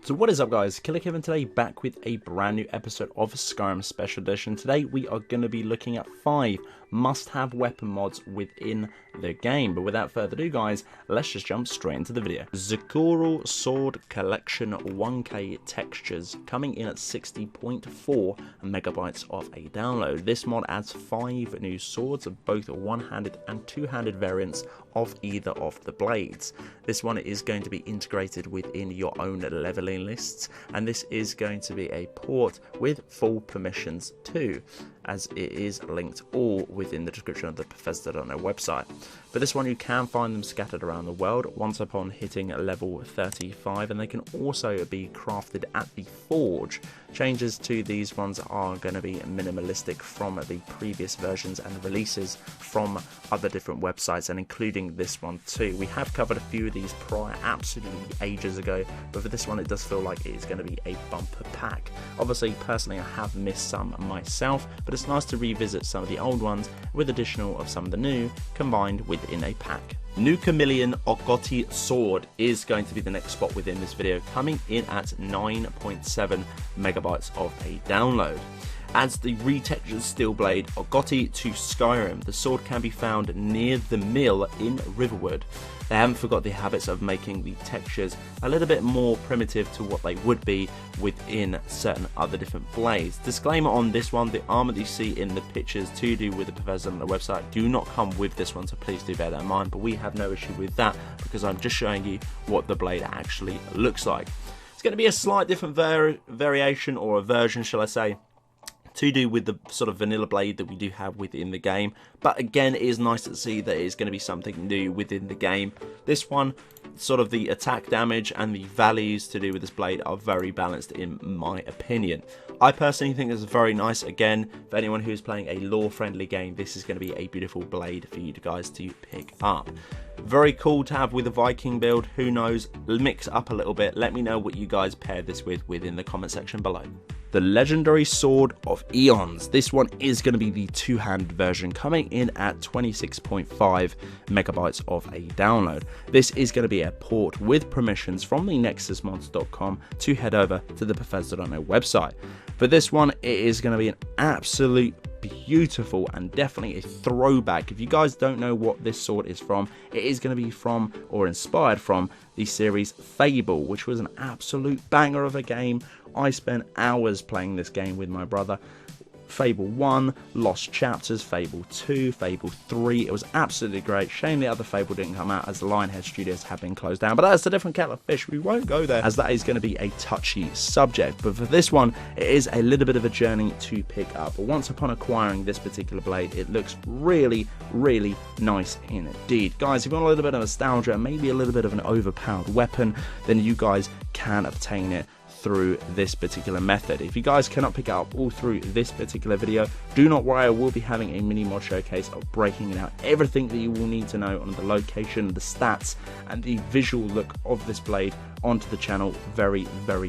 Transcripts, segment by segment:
So what is up guys, Killerkev, and today back with a brand new episode of Skyrim Special Edition. Today we are going to be looking at 5 must-have weapon mods within the game. But without further ado guys, let's just jump straight into the video. Zikoru Sword Collection 1K textures coming in at 60.4 megabytes of a download. This mod adds 5 new swords of both one-handed and two-handed variants of either of the blades. This one is going to be integrated within your own leveling lists, and this is going to be a port with full permissions too, as it is linked all within the description of the Bethesda.net website. For this one you can find them scattered around the world once upon hitting level 35, and they can also be crafted at the forge. Changes to these ones are going to be minimalistic from the previous versions and releases from other different websites, and including this one too. We have covered a few of these prior absolutely ages ago, but for this one it does feel like it is going to be a bumper pack. Obviously personally I have missed some myself, but it's nice to revisit some of the old ones with additional of some of the new combined within a pack. Nukameleon Ulfrgoti Sword is going to be the next spot within this video, coming in at 9.7 megabytes of a download. Adds the retextured steel blade Ulfrgoti to Skyrim. The sword can be found near the mill in Riverwood. They haven't forgot the habits of making the textures a little bit more primitive to what they would be within certain other different blades. Disclaimer on this one, the armor that you see in the pictures to do with the Bethesda on the website do not come with this one, so please do bear that in mind, but we have no issue with that because I'm just showing you what the blade actually looks like. It's going to be a slight different variation, or a version shall I say, to do with the sort of vanilla blade that we do have within the game, but again it is nice to see that it's going to be something new within the game. This one, sort of the attack damage and the values to do with this blade are very balanced in my opinion. I personally think this is very nice. Again, for anyone who's playing a lore friendly game, this is going to be a beautiful blade for you guys to pick up. Very cool to have with a Viking build. Who knows, mix up a little bit. Let me know what you guys pair this with within the comment section below. The legendary sword of Aeons. This one is going to be the two-handed version, coming in at 26.5 megabytes of a download. This is going to be a port with permissions from the nexusmods.com to head over to the Bethesda.net website. For this one, it is going to be an absolute beautiful and definitely a throwback. If you guys don't know what this sword is from, it is going to be from, or inspired from, the series Fable, which was an absolute banger of a game. I spent hours playing this game with my brother. Fable 1, Lost Chapters, Fable 2, Fable 3, it was absolutely great. Shame the other Fable didn't come out as the Lionhead Studios have been closed down, but that's a different kettle of fish. We won't go there as that is going to be a touchy subject, but for this one it is a little bit of a journey to pick up. But once upon acquiring this particular blade, it looks really nice indeed. Guys, if you want a little bit of nostalgia, maybe a little bit of an overpowered weapon, then you guys can obtain it through this particular method. If you guys cannot pick it up all through this particular video, do not worry, I will be having a mini mod showcase of breaking out everything that you will need to know on the location, the stats, and the visual look of this blade onto the channel very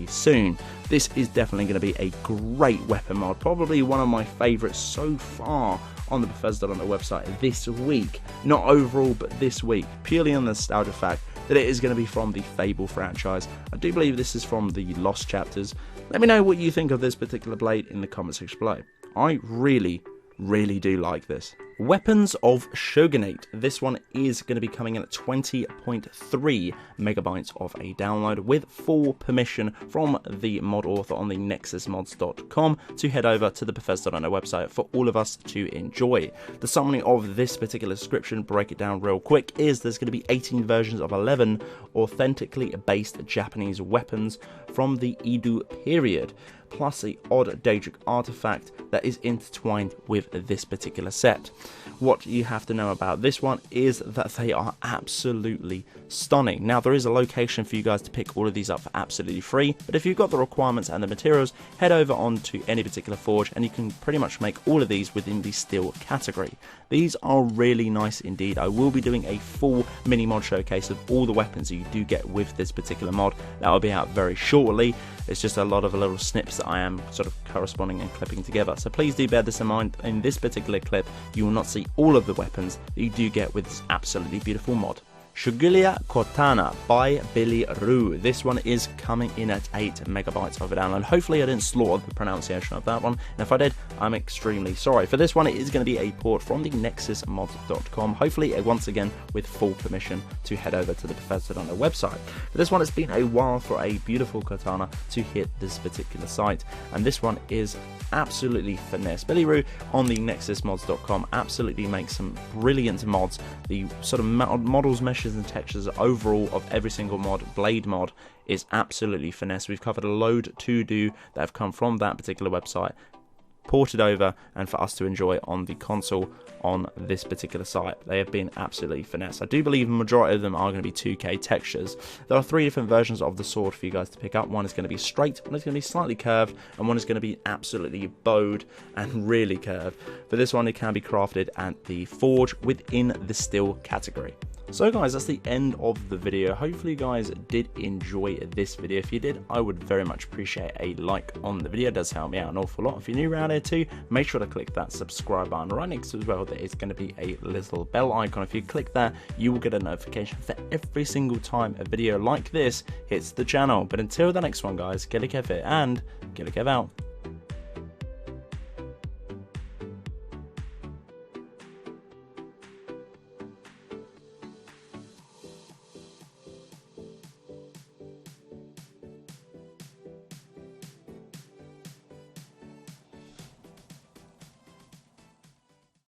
soon. This is definitely going to be a great weapon mod, probably one of my favorites so far on the Bethesda.net website this week. Not overall, but this week, purely on the nostalgia fact that it is going to be from the Fable franchise. I do believe this is from the Lost Chapters. Let me know what you think of this particular blade in the comment section below. I really do like this. Weapons of Shogunate. This one is going to be coming in at 20.3 megabytes of a download with full permission from the mod author on the nexusmods.com to head over to the Bethesda.net website for all of us to enjoy. The summary of this particular description, break it down real quick, is there's going to be 18 versions of 11 authentically based Japanese weapons from the Edo period, plus the odd Daedric artifact that is intertwined with this particular set. What you have to know about this one is that they are absolutely stunning. Now, there is a location for you guys to pick all of these up for absolutely free, but if you've got the requirements and the materials, head over onto any particular forge and you can pretty much make all of these within the steel category. These are really nice indeed. I will be doing a full mini mod showcase of all the weapons that you do get with this particular mod. That will be out very shortly. It's just a lot of little snips that I am sort of corresponding and clipping together, so please do bear this in mind. In this particular clip you will not see all of the weapons that you do get with this absolutely beautiful mod. Ghoulia Cortana by Billyro. This one is coming in at 8 megabytes of a download. Hopefully I didn't slaughter the pronunciation of that one, and if I did, I'm extremely sorry. For this one, it is going to be a port from the nexusmods.com, hopefully once again with full permission to head over to the Bethesda on their website. For this one, it's been a while for a beautiful katana to hit this particular site, and this one is absolutely finesse. Billyro on the nexusmods.com absolutely makes some brilliant mods. The sort of models, meshes and textures overall of every single mod, blade mod, is absolutely finesse. We've covered a load to do that have come from that particular website, ported over, and for us to enjoy on the console on this particular site. They have been absolutely finesse. I do believe the majority of them are going to be 2K textures. There are 3 different versions of the sword for you guys to pick up. One is going to be straight, one is going to be slightly curved, and one is going to be absolutely bowed and really curved. For this one, it can be crafted at the forge within the steel category. So guys, that's the end of the video. Hopefully you guys did enjoy this video. If you did, I would very much appreciate a like on the video. It does help me out an awful lot. If you're new around here too, make sure to click that subscribe button. Right next to as well, there is going to be a little bell icon. If you click that, you will get a notification for every single time a video like this hits the channel. But until the next one guys, Killerkev here, and Killerkev out.